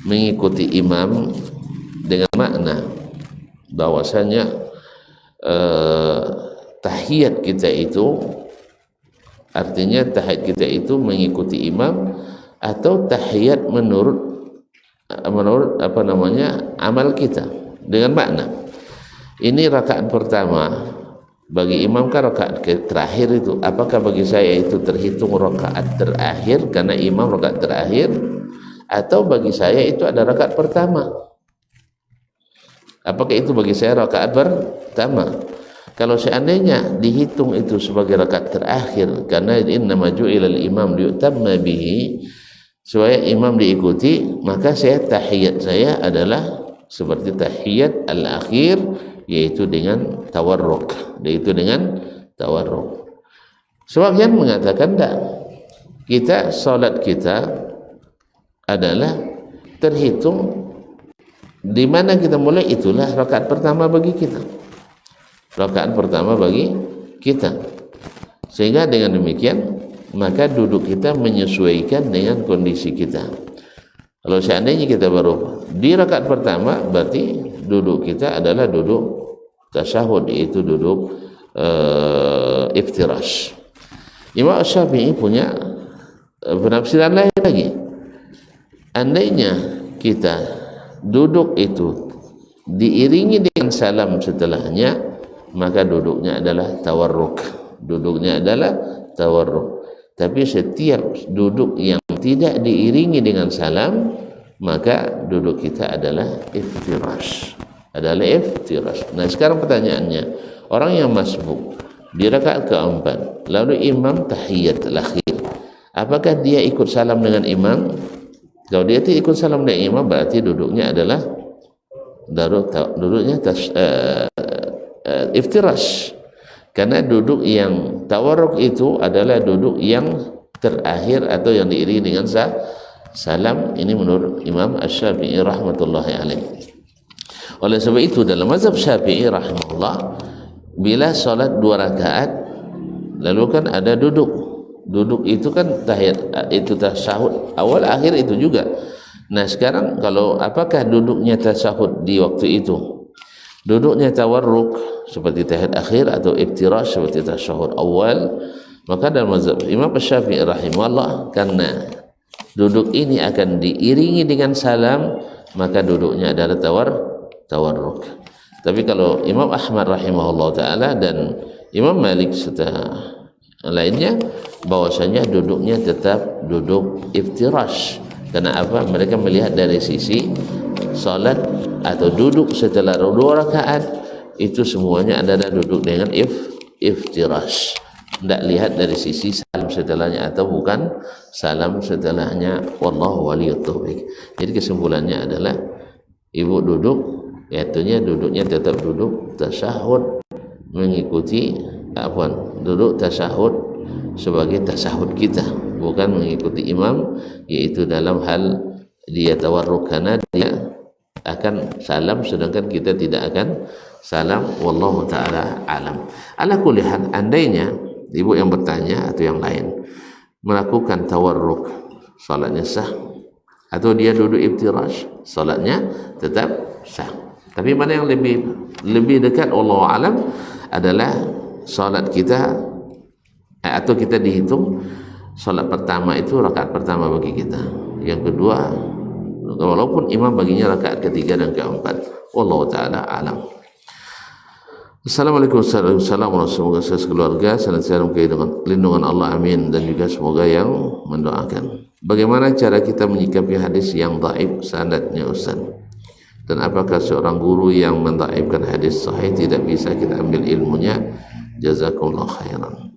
mengikuti imam dengan makna bahwasanya tahiyat kita itu artinya tahiyat kita itu mengikuti imam, atau tahiyat menurut amal kita dengan makna ini rakaat pertama bagi imam kan rakaat terakhir itu, apakah bagi saya itu terhitung rakaat terakhir karena imam rakaat terakhir, atau bagi saya itu ada rakaat pertama, apakah itu bagi saya rakaat pertama? Kalau seandainya dihitung itu sebagai rakaat terakhir karena innama ju'ilal imam liyutamma bihi, supaya imam diikuti, maka tahiyat saya adalah seperti tahiyat al-akhir, yaitu dengan tawarruk, Sebagian mengatakan tidak, kita salat kita adalah terhitung di mana kita mulai, itulah rakaat pertama bagi kita, sehingga dengan demikian maka duduk kita menyesuaikan dengan kondisi kita. Kalau seandainya kita baru di rakaat pertama, berarti duduk kita adalah duduk tasyahud, yaitu duduk iftirash. Imam Syafi'i punya penafsiran lain lagi. Andainya kita duduk itu diiringi dengan salam setelahnya, maka duduknya adalah tawarruk. Tapi setiap duduk yang tidak diiringi dengan salam, maka duduk kita adalah iftirash. Nah, sekarang pertanyaannya, orang yang masbuk di rakaat keempat lalu imam tahiyat al-akhir, apakah dia ikut salam dengan imam? Kalau dia tidak ikut salam dengan imam, berarti duduknya adalah iftirash. Karena duduk yang tawarruk itu adalah duduk yang terakhir atau yang diiringi dengan salam. Ini menurut Imam Asy-Syafi'i rahmatullahi alaih. Oleh sebab itu dalam mazhab Syafi'i rahimahullah, bila salat 2 rakaat lalu kan ada duduk itu kan tahiyat, itu tasyahud awal akhir itu juga. Nah, sekarang kalau apakah duduknya tasyahud di waktu itu, duduknya tawarruk seperti tahiyat akhir, atau iftirash seperti tasyahud awal, maka dalam mazhab Imam Syafi'i rahimahullah, karena duduk ini akan diiringi dengan salam, maka duduknya adalah tawarruk. Tapi kalau Imam Ahmad rahimahullah taala dan Imam Malik serta lainnya, bahwasanya duduknya tetap duduk iftirash. Karena apa? Mereka melihat dari sisi salat atau duduk setelah 2 rakaat itu semuanya adalah duduk dengan iftirash. Tidak lihat dari sisi salam setelahnya atau bukan salam setelahnya. Wallahu waliyut taufiq. Jadi kesimpulannya adalah ibu duduk, artinya duduknya tetap duduk tasyahud, mengikuti duduk tasyahud sebagai tasyahud kita, bukan mengikuti imam, yaitu dalam hal dia tawarruk karena dia akan salam sedangkan kita tidak akan salam. Wallahu taala alam. Ala kulli hal, andainya ibu yang bertanya atau yang lain melakukan tawarruk, salatnya sah, atau dia duduk iftirash, salatnya tetap sah. Tapi mana yang lebih dekat wallahu alam adalah salat kita atau kita dihitung salat pertama itu rakaat pertama bagi kita, yang kedua walaupun imam baginya rakaat ketiga dan keempat. Wallahu taala alam. Assalamualaikum warahmatullahi wabarakatuh. Semoga saya sekeluarga senantiasa dalam lindungan Allah, amin, dan juga semoga yang mendoakan. Bagaimana cara kita menyikapi hadis yang dhaif sanadnya Ustaz? Dan apakah seorang guru yang mendhaifkan hadis sahih tidak bisa kita ambil ilmunya? Jazakumullah khairan.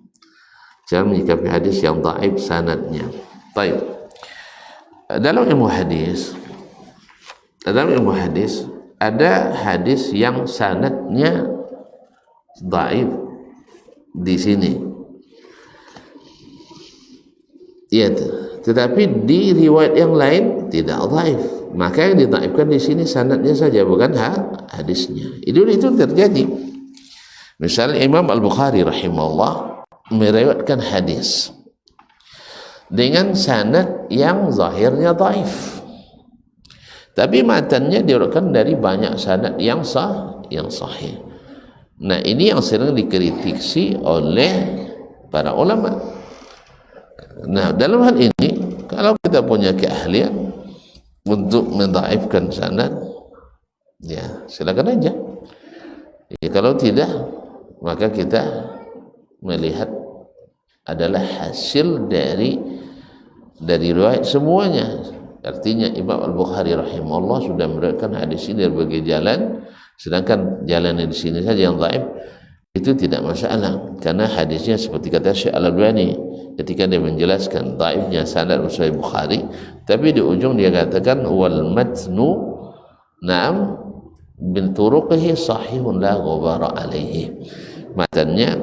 Cara menyikapi hadis yang dhaif sanadnya. Baik. Dalam ilmu hadis ada hadis yang sanadnya dhaif di sini. Ya, tetapi di riwayat yang lain tidak dhaif. Maka yang didhaifkan di sini sanadnya saja, bukan hadisnya. Itu terjadi. Misalnya Imam Al-Bukhari rahimahullah meriwayatkan hadis dengan sanad yang zahirnya dhaif, tapi matannya diriwayatkan dari banyak sanad yang sahih. Nah, ini yang sering dikritisi oleh para ulama. Nah, dalam hal ini kalau kita punya keahlian untuk mendhaifkan sanad, ya silakan aja. Ya, kalau tidak, maka kita melihat adalah hasil dari riwayat semuanya. Artinya Imam Al-Bukhari rahimahullah sudah meriwayatkan hadis ini dari berbagai jalan, sedangkan jalan di sini saja yang dhaif, itu tidak masalah, karena hadisnya seperti kata Syekh Al-Albani ketika dia menjelaskan dhaifnya sanad Sahih Bukhari, tapi di ujung dia katakan wal matnu na'am bin turuqihi sahihun la ghubara alaihi. Matannya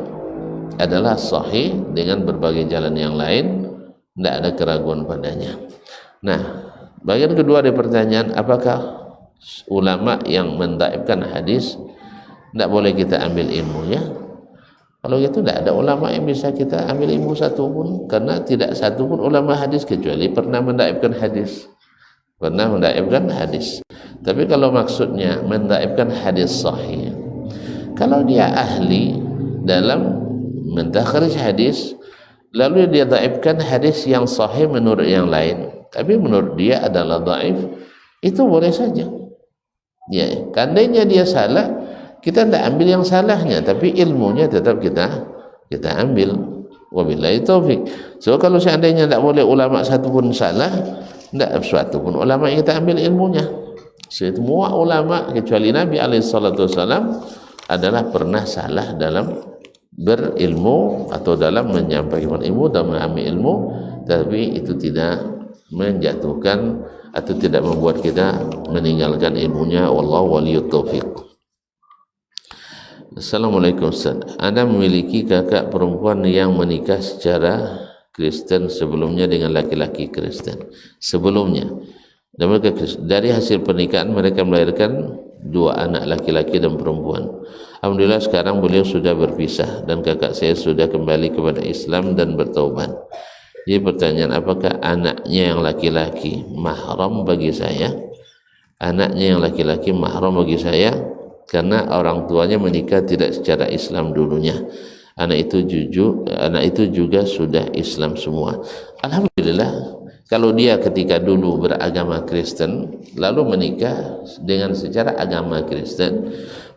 adalah sahih dengan berbagai jalan yang lain, tidak ada keraguan padanya. Nah, bagian kedua dari pertanyaan, apakah ulama yang mendhaifkan hadis tidak boleh kita ambil ilmunya? Kalau gitu tidak ada ulama yang bisa kita ambil ilmu satu pun, karena tidak satu pun ulama hadis kecuali pernah mendhaifkan hadis. Tapi kalau maksudnya mendhaifkan hadis sahih, kalau dia ahli dalam mentakhrij hadis, lalu dia dhaifkan hadis yang sahih menurut yang lain, tapi menurut dia adalah dhaif, itu boleh saja. Ya, seandainya dia salah, kita tidak ambil yang salahnya, tapi ilmunya tetap kita ambil. Wabillahi taufik. So kalau seandainya tidak boleh ulama satu pun salah, tidak suatu pun ulama yang kita ambil ilmunya. Semua ulama kecuali Nabi SAW adalah pernah salah dalam berilmu atau dalam menyampaikan ilmu dan memahami ilmu, tapi itu tidak menjatuhkan atau tidak membuat kita meninggalkan ilmunya. Wallahu waliyut taufiq. Assalamualaikum Ustaz. Anda memiliki kakak perempuan yang menikah secara Kristen sebelumnya dengan laki-laki Kristen sebelumnya, dan mereka dari hasil pernikahan mereka melahirkan 2 anak laki-laki dan perempuan. Alhamdulillah sekarang beliau sudah berpisah dan kakak saya sudah kembali kepada Islam dan bertaubat. Jadi pertanyaan, apakah anaknya yang laki-laki mahram bagi saya? Anaknya yang laki-laki mahram bagi saya karena orang tuanya menikah tidak secara Islam dulunya. Anak itu juga sudah Islam semua. Alhamdulillah, Kalau dia ketika dulu beragama Kristen lalu menikah dengan secara agama Kristen,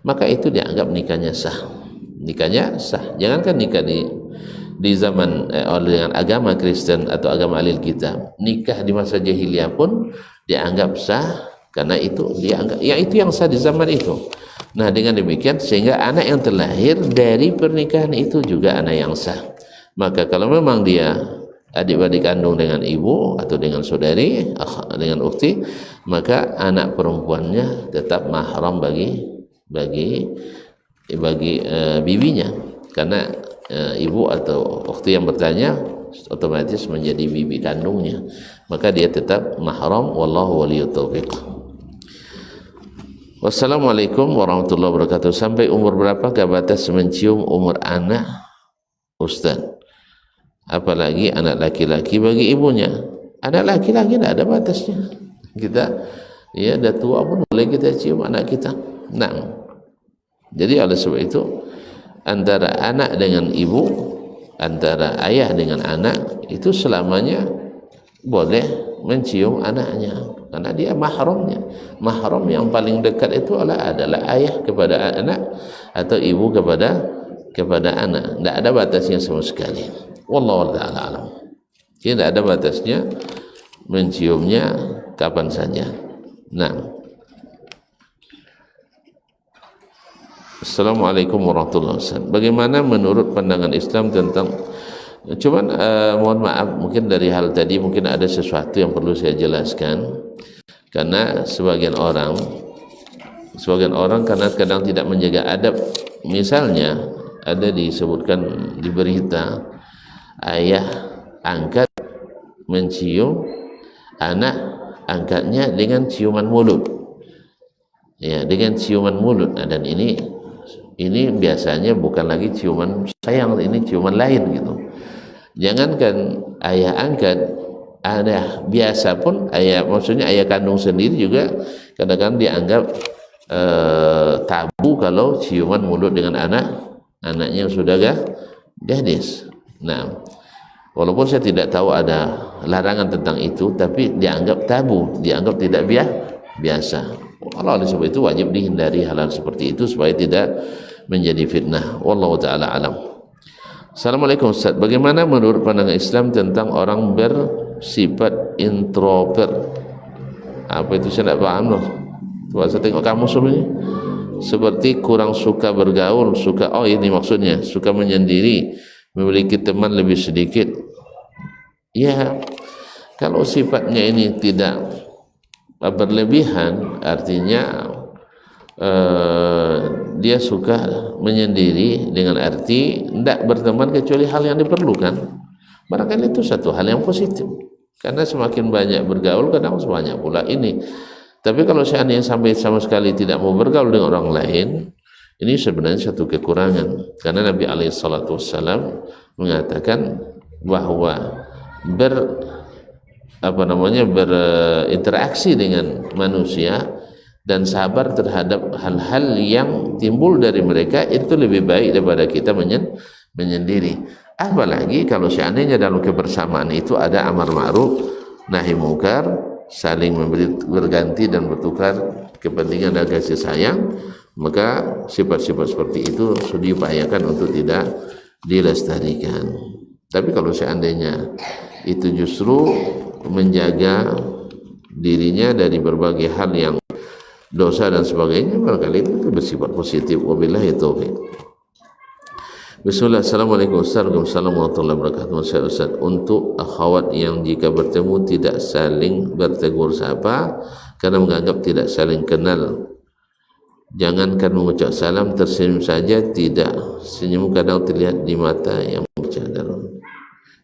maka itu dianggap nikahnya sah. Nikahnya sah. Jangankan nikah di zaman dengan agama Kristen atau agama Ahlul Kitab, nikah di masa jahiliyah pun dianggap sah karena itu dianggap ya itu yang sah di zaman itu. Nah, dengan demikian sehingga anak yang terlahir dari pernikahan itu juga anak yang sah. Maka kalau memang dia adik-adik kandung dengan ibu atau dengan saudari, dengan ukhti, maka anak perempuannya tetap mahram bagi bibinya, karena ibu atau ukhti yang bertanya otomatis menjadi bibi kandungnya, maka dia tetap mahram. Wallahu waliyut taufiq. Wassalamualaikum warahmatullahi wabarakatuh. Sampai umur berapakah batas mencium umur anak, Ustaz? Apalagi anak laki-laki bagi ibunya. Anak laki-laki tidak ada batasnya. Kita ya dah tua pun boleh kita cium anak kita. Nah, jadi oleh sebab itu antara anak dengan ibu, antara ayah dengan anak itu selamanya boleh mencium anaknya, karena dia mahramnya. Mahram yang paling dekat itu adalah ayah kepada anak atau ibu kepada anak. Tidak ada batasnya sama sekali. Wallahu ta'ala alam. Tidak ada batasnya, menciumnya kapan saja. Nah, Assalamualaikum warahmatullahi wabarakatuh. Bagaimana menurut pandangan Islam tentang, cuman mohon maaf mungkin dari hal tadi mungkin ada sesuatu yang perlu saya jelaskan, karena sebagian orang karena kadang tidak menjaga adab. Misalnya ada disebutkan di berita ayah angkat mencium anak angkatnya dengan ciuman mulut, ya, dengan ciuman mulut. Nah, dan ini biasanya bukan lagi ciuman sayang, ini ciuman lain gitu. Jangankan ayah angkat, ada biasa pun maksudnya ayah kandung sendiri juga kadang-kadang dianggap tabu kalau ciuman mulut dengan anaknya yang sudah gadis. Nah, walaupun saya tidak tahu ada larangan tentang itu, tapi dianggap tabu, dianggap tidak biasa. Allah oleh sebab itu wajib dihindari hal-hal seperti itu supaya tidak menjadi fitnah. Wallahu ta'ala alam. Assalamualaikum Ustaz. Bagaimana menurut pandangan Islam tentang orang bersifat introvert? Apa itu, saya tidak paham loh. Coba saya tengok kamus ini. Seperti kurang suka bergaul, ini maksudnya suka menyendiri, memiliki teman lebih sedikit. Ya, kalau sifatnya ini tidak berlebihan, artinya dia suka menyendiri dengan arti tidak berteman kecuali hal yang diperlukan. Barangkali itu satu hal yang positif, karena semakin banyak bergaul kadang sebanyak pula ini. Tapi kalau seandainya sampai sama sekali tidak mau bergaul dengan orang lain, ini sebenarnya satu kekurangan, karena Nabi SAW mengatakan bahwa berinteraksi dengan manusia dan sabar terhadap hal-hal yang timbul dari mereka itu lebih baik daripada kita menyendiri. Apalagi kalau seandainya dalam kebersamaan itu ada amar ma'ruf nahi mungkar, saling berganti dan bertukar kepentingan dan kasih sayang, maka sifat-sifat seperti itu sudah diupayakan untuk tidak dilestarikan. Tapi kalau seandainya itu justru menjaga dirinya dari berbagai hal yang dosa dan sebagainya, barangkali itu bersifat positif. Wabillahi taufiq. Bismillah. Assalamualaikum warahmatullahi wabarakatuh. Ustaz, untuk akhwat yang jika bertemu tidak saling bertegur sapa karena menganggap tidak saling kenal, jangankan mengucap salam, tersenyum saja tidak. Senyum kadang terlihat di mata yang bercadar.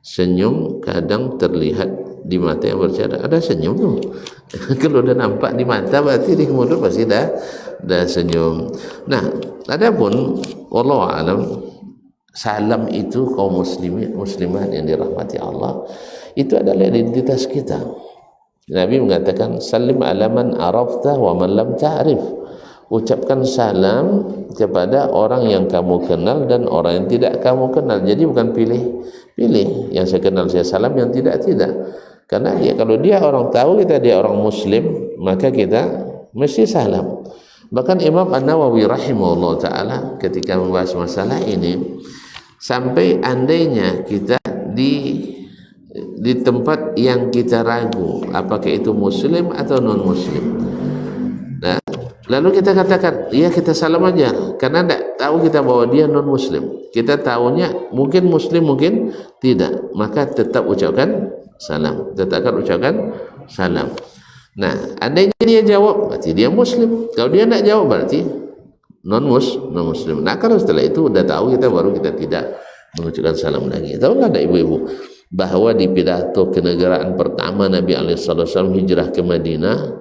Senyum kadang terlihat di mata yang bercadar. Ada senyum tuh. Kalau udah nampak di mata berarti di mulut pasti dah senyum. Nah, adapun wallahu alam, salam itu kaum muslimat yang dirahmati Allah itu adalah identitas kita. Nabi mengatakan salim ala man arafta wa man lam ta'rif. Ucapkan salam kepada orang yang kamu kenal dan orang yang tidak kamu kenal. Jadi bukan pilih yang saya kenal saya salam, yang tidak. Karena kalau dia orang tahu dia orang muslim, maka kita mesti salam. Bahkan Imam An-Nawawi rahimahullah ta'ala ketika membahas masalah ini, sampai andainya kita di tempat yang kita ragu apakah itu muslim atau non muslim, nah lalu kita katakan ya kita salam aja, karena tidak tahu kita bahwa dia non muslim, kita tahunya mungkin muslim mungkin tidak, maka tetap ucapkan salam, Nah, andainya dia jawab berarti dia muslim, kalau dia tidak jawab berarti non muslim. Nah, kalau setelah itu udah tahu kita, baru kita tidak mengucapkan salam lagi. Tahu nggak ada ibu-ibu bahwa di pidato kenegaraan pertama Nabi SAW hijrah ke Madinah,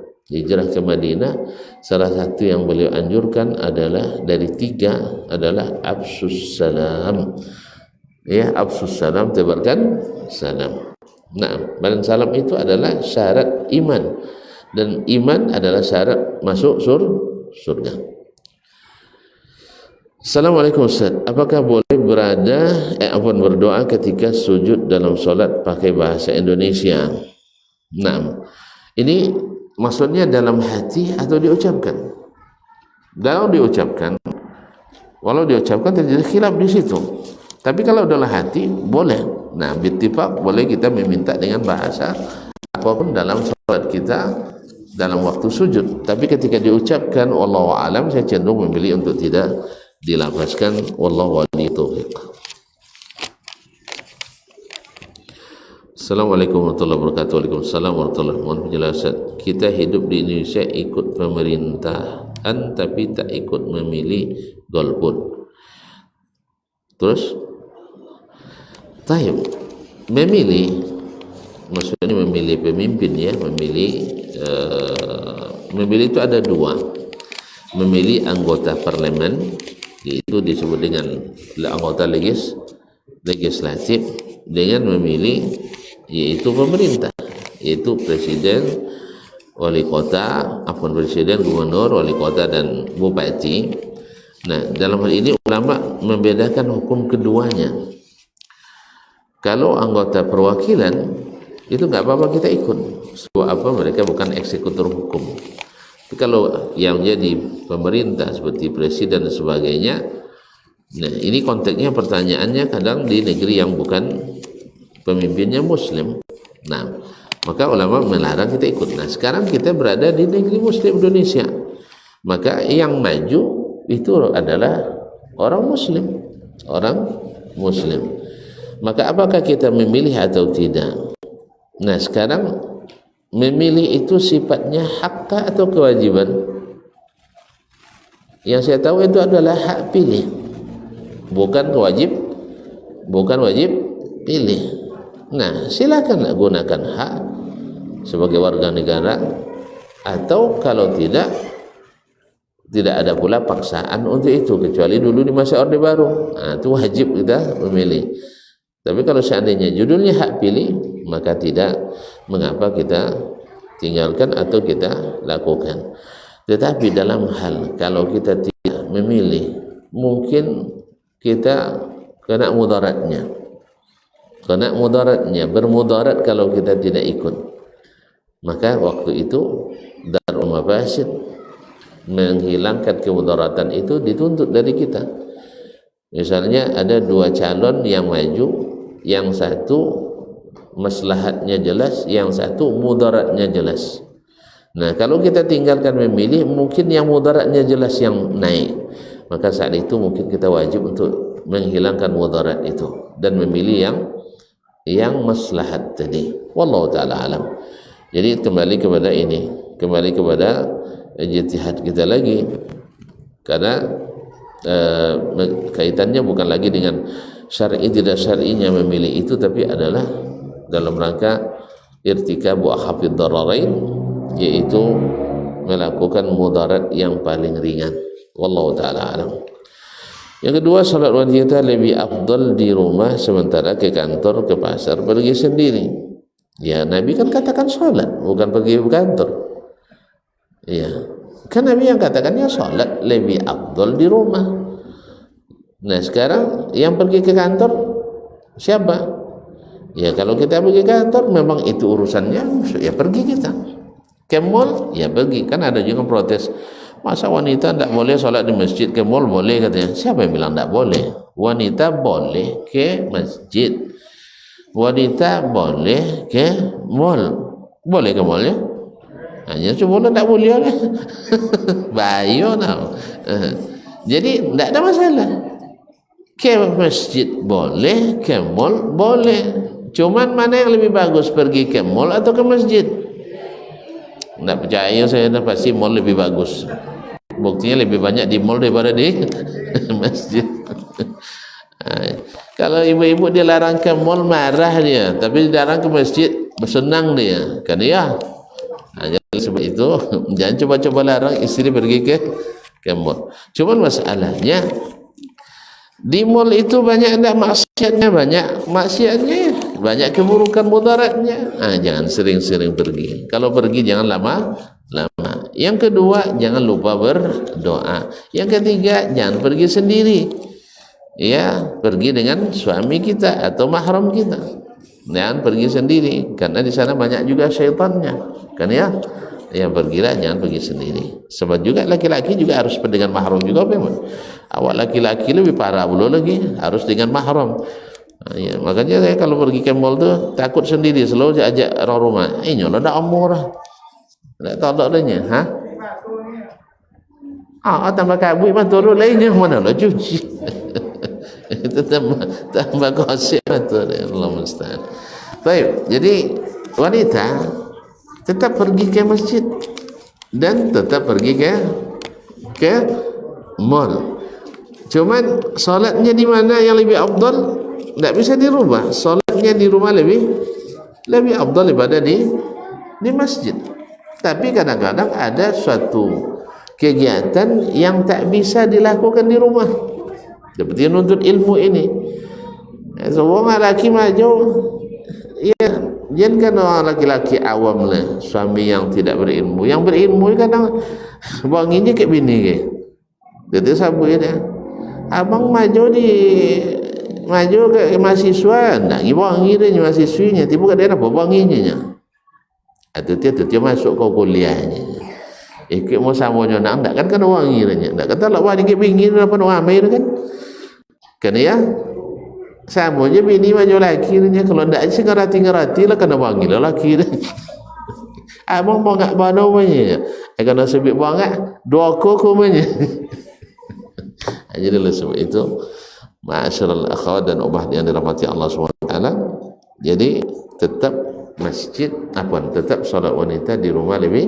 salah satu yang beliau anjurkan adalah dari 3 adalah absus salam. Ya, absus salam, tebarkan salam. Nah, dan salam itu adalah syarat iman, dan iman adalah syarat masuk surga. Assalamualaikum Ustaz, apakah boleh berdoa ketika sujud dalam solat pakai bahasa Indonesia? Nah, ini maksudnya dalam hati atau diucapkan? Walau diucapkan terjadi khilaf di situ. Tapi kalau dalam hati boleh. Nah, bittifaq boleh kita meminta dengan bahasa apapun dalam salat kita dalam waktu sujud. Tapi ketika diucapkan, wallahu alam, saya cenderung memilih untuk tidak dilafazkan, wallahu wali taufiq. Assalamualaikum warahmatullahi wabarakatuh. Waalaikumsalam warahmatullahi wabarakatuh. Mohon penjelasan. Kita hidup di Indonesia ikut pemerintahan tapi tak ikut memilih golput. Terus memilih, maksudnya memilih pemimpin ya, memilih itu ada 2. Memilih anggota parlemen, itu disebut dengan anggota legislatif, dengan memilih yaitu pemerintah, yaitu presiden, wali kota, presiden, gubernur, wali kota dan bupati. Nah, dalam hal ini ulama membedakan hukum keduanya. Kalau anggota perwakilan itu nggak apa-apa kita ikut, sebab mereka bukan eksekutor hukum. Tapi kalau yang jadi pemerintah seperti presiden dan sebagainya, nah ini konteksnya, pertanyaannya kadang di negeri yang bukan pemimpinnya muslim. Nah, maka ulama melarang kita ikut. Nah, sekarang kita berada di negeri muslim Indonesia, maka yang maju itu adalah orang muslim. Maka apakah kita memilih atau tidak? Nah, sekarang memilih itu sifatnya hak atau kewajiban? Yang saya tahu itu adalah hak pilih, bukan wajib pilih. Nah, silakanlah gunakan hak sebagai warga negara, atau kalau tidak ada pula paksaan untuk itu, kecuali dulu di masa Orde Baru. Nah, itu wajib kita memilih. Tapi kalau seandainya judulnya hak pilih, maka tidak mengapa kita tinggalkan atau kita lakukan. Tetapi dalam hal kalau kita tidak memilih, mungkin kita kena mudaratnya, bermudarat kalau kita tidak ikut. Maka waktu itu darul mafasid, menghilangkan kemudaratan itu dituntut dari kita. Misalnya ada 2 calon yang maju, yang satu maslahatnya jelas, yang satu mudaratnya jelas. Nah, kalau kita tinggalkan memilih, mungkin yang mudaratnya jelas yang naik, maka saat itu mungkin kita wajib untuk menghilangkan mudarat itu dan memilih yang maslahat tadi. Wallahu ta'ala alam. Jadi kembali kepada ijtihad kita lagi, karena kaitannya bukan lagi dengan syar'i tidak syar'inya memilih itu, tapi adalah dalam rangka irtikabu akhafid dararain, yaitu melakukan mudarat yang paling ringan. Wallahu ta'ala alam. Yang kedua, salat wanita lebih afdal di rumah sementara ke kantor, ke pasar, pergi sendiri. Ya, Nabi kan katakan salat, bukan pergi ke kantor. Ya, kan Nabi yang katakan ya salat lebih afdal di rumah. Nah, sekarang yang pergi ke kantor siapa? Ya kalau kita pergi kantor memang itu urusannya, ya pergi kita. Ke mall, ya pergi. Kan ada juga protes, masa wanita tidak boleh sholat di masjid, ke mall boleh katanya. Siapa yang bilang tidak boleh? Wanita boleh ke masjid, wanita boleh ke mall. Boleh ke mall ya? Hanya cuma tidak boleh lah. Bayo tau. Jadi tidak ada masalah. Ke masjid boleh, ke mall boleh. Cuman mana yang lebih bagus, pergi ke mall atau ke masjid? Tidak percaya saya, pasti mall lebih bagus. Buktinya lebih banyak di mall daripada di masjid. Kalau ibu-ibu dilarang ke mall marah dia, tapi dilarang ke masjid bersenang dia. Kan ya? Jadi sebab itu jangan coba-coba larang istri pergi ke mall. Cuman masalahnya di mall itu banyak ada maksiatnya, banyak keburukan mudaratnya. Jangan sering-sering pergi. Kalau pergi jangan lama-lama. Yang kedua, jangan lupa berdoa. Yang ketiga, jangan pergi sendiri. Ya, pergi dengan suami kita atau mahram kita. Jangan pergi sendiri, karena di sana banyak juga syaitannya. Kan ya? Ya pergilah, jangan pergi sendiri. Sebab juga laki-laki juga harus dengan mahram juga memang. Awak laki-laki lebih parah pula lagi, harus dengan mahram. Ya, makanya saya kalau pergi ke mall tu takut sendiri, selalu ajak orang rumah. Nyolah dah umur dah. Tak tahu dah nya, ha? Tambah kabut mah turun lainnya mana lah cuci. Itu tambah gosip betul, Allah musta'an. Baik, jadi wanita tetap pergi ke masjid dan tetap pergi ke mall. Cuman solatnya di mana yang lebih afdal? Tak bisa dirubah. Solatnya di rumah lebih afdal daripada di masjid. Tapi kadang-kadang ada suatu kegiatan yang tak bisa dilakukan di rumah. Seperti nuntut ilmu ini. Seorang lelaki maju, ya, jangan kan orang laki-laki awam lah, suami yang tidak berilmu. Yang berilmu kadang wanginya kayak bini ke. Jadi sabu dia. Abang maju ke mahasiswa, nak wangi dia mahasiswinya, tiba dia apa wanginya. Atau dia masuk ke kuliahnya. Ikut mau samonya nak kan wangi dia. Tak kata lah wah dikit bingin apa nak ambil kan. Kan ya? Samonya bini maju laki dia, kalau ndak sih ngerati lah kena wangi lah laki dia. Abang mau ngak bano punya. Kena sebut banget dua koko punya. Jadi oleh sebab itu, ma'asyiral akhwat dan ukhwat yang dirahmati Allah SWT, jadi tetap masjid, tetap solat wanita di rumah lebih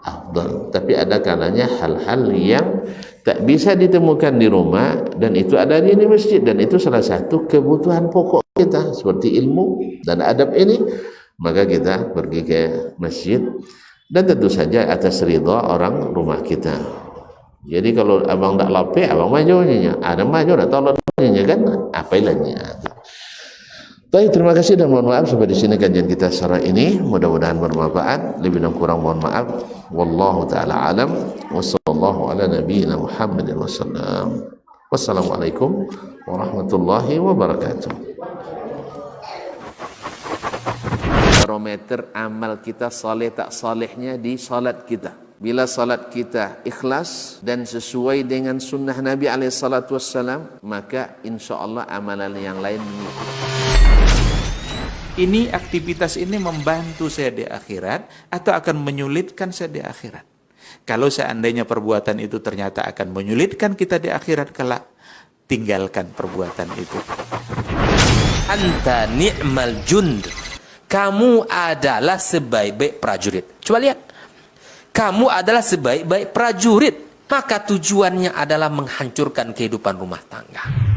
afdal. Tapi ada kalanya hal-hal yang tak bisa ditemukan di rumah dan itu ada di masjid, dan itu salah satu kebutuhan pokok kita seperti ilmu dan adab ini, maka kita pergi ke masjid dan tentu saja atas ridha orang rumah kita. Jadi kalau abang tak lapik, abang majunya, ada maju tak tolongnya kan, apa ilahnya. Baik, terima kasih dan mohon maaf sampai di sini kajian kita secara ini. Mudah-mudahan bermanfaat. Lebih dan kurang mohon maaf. Wallahu taala alam. Wassallallahu ala nabiyyina Muhammadin wasallam. Wassalamualaikum warahmatullahi wabarakatuh. Barometer amal kita saleh tak salehnya di salat kita. Bila salat kita ikhlas dan sesuai dengan sunnah Nabi SAW, maka insyaAllah amalan yang lain mengikuti. Ini aktivitas ini membantu saya di akhirat atau akan menyulitkan saya di akhirat? Kalau seandainya perbuatan itu ternyata akan menyulitkan kita di akhirat kelak, tinggalkan perbuatan itu. Anta ni'mal jund. Kamu adalah sebaik-baik prajurit. Coba lihat. Kamu adalah sebaik-baik prajurit, maka tujuannya adalah menghancurkan kehidupan rumah tangga.